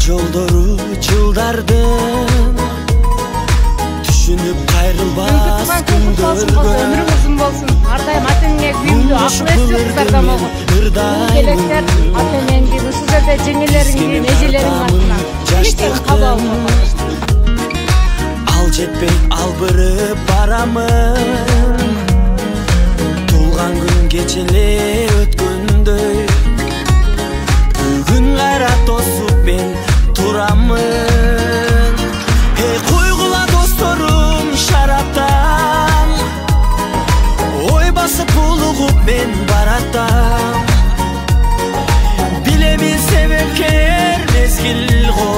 жолдору жылдардын түшүнүп кайрылбас күндөргө өмүрүң узун болсун. Ар дайым ата-энеңе күйүмдүү, акыл эстүү кыздардан болгон. Келектер ата-энеңди, ушул жерде жеңелериңдин, эжелериңдин атынан тилектерин кабыл алып. Ал жетпей албырып барамын. Тулган күн кечеле өткөндөй. Бүгүн кайра тосуп мен турамын. Койгула досторум шараптан. Ой басып булугуп мен баратам. Билемин себепкер мезгил го.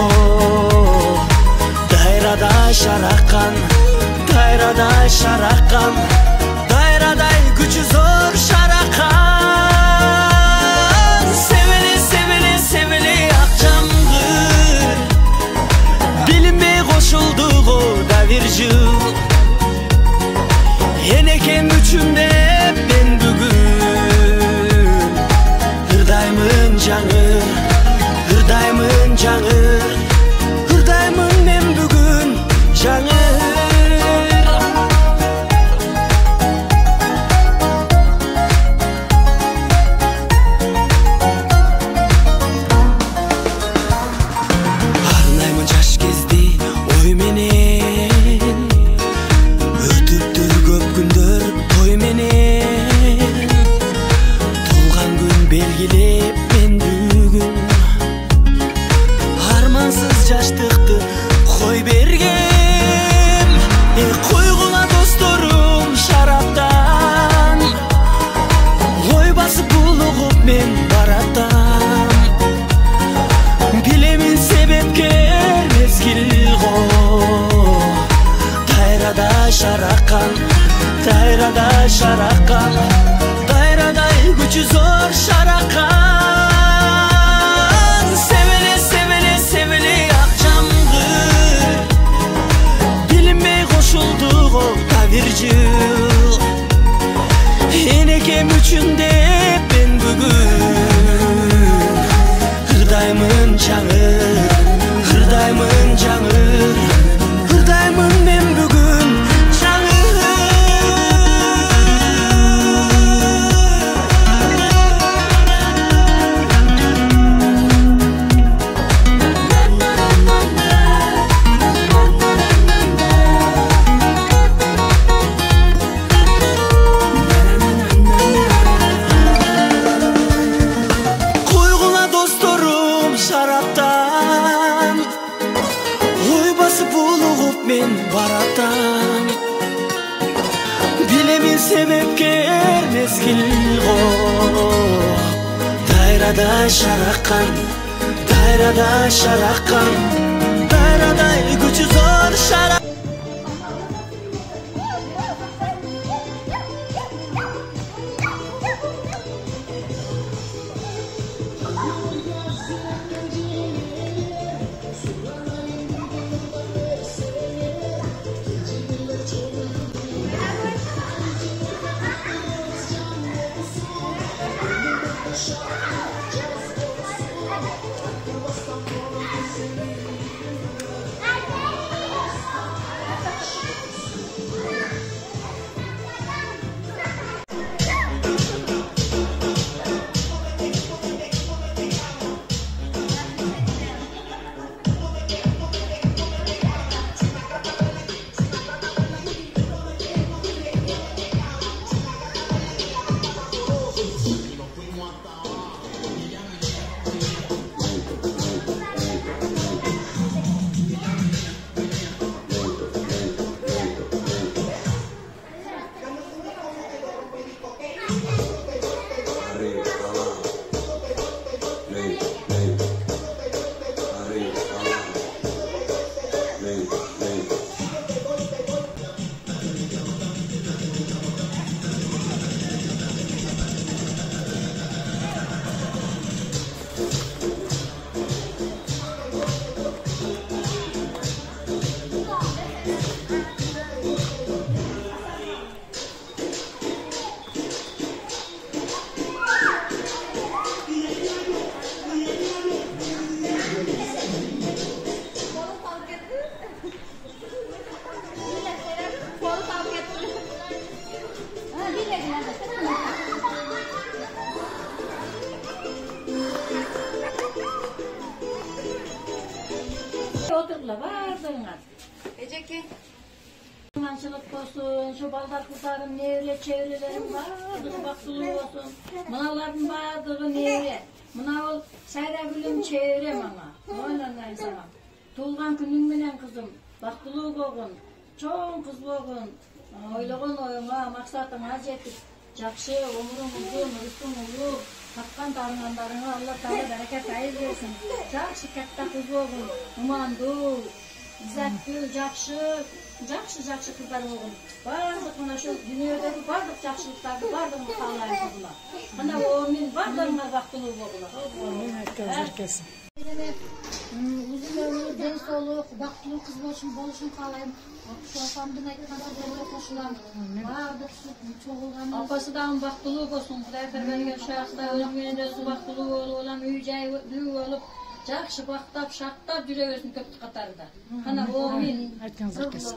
Дайрадай шараккан, дайрадай шараккан, дайрадай күчү зор шараккан. Себели, себели, себели ак жамгыр. Билинбей кошулду го да бир жыл. Энекем үчүн деп мен бүгүн ырдаймын жаңы, ырдаймын жаңы. Ырдаймын мен бүгүн жаңы. Арнаймын жаш кезди ой менен. Өтүптүр көп күндөр той менен. Толган күн белгилеп мен бүгүн армансыз жаштыкты кой бергем. Койгула досторум шараптан. Ой басып булугуп мен баратам. Билемин себепкер мезгил го. Дайрадай шараккан, дайрадай шараккан, дайрадай күчү зор шараккан. Себели, себели, себели ак жамгыр. Билинбей кошулду го да бир жыл. Энекем үчүн деп мен бүгүн ырдаймын жаңы, ырдаймын жаңы. Ырдаймын мен бүгүн жаңы. Койгула досторум шараптан. Ой басып булугуп мен баратам. Билемин себепкер мезгил го. Дайрадай шараккан, дайрадай шараккан, дайрадай күчү зор шараккан. Mançılık olsun, şu balдар kızlarım nevre çevrelerim vardır, baktılığı olsun. Mınaların vardığı nevre. Mına ol Sayragül'üm çevrem ama. Oynanlayın sana. Tuğulgan günün menen kızım. Baktılığı boğun. Çoğun kız boğun. Oylağın oyuna, maksatına jetip. Jakşı, umurun uzun, rüstün ulu. Tapkan tarınganlarına Allah Teala bereket ayır versin. Jakşı katta kız boğun. Umandu. İzzatgül, jakşı kızlar oğlum. Bardık mına şu dünyadaki bardık jakşılıklardı, bardık mı sağlayın kızlar. Ana oğumin bardığına baktılığı boğular. Herkesin. Uzun ömür, den soluk, baktılığı kız boluşun kalayım. Şofamdın aytkansa derle koşulam. Bardık çoğulgan. Apası dağın baktılığı olsun. Kuday terbergen şahsıda ölüm gününde su baktılığı oğlan, üyeceği olup. Jakşı baktap, şarttap, yüreğesin köptü katarda. Ana oğumin. Herkesin.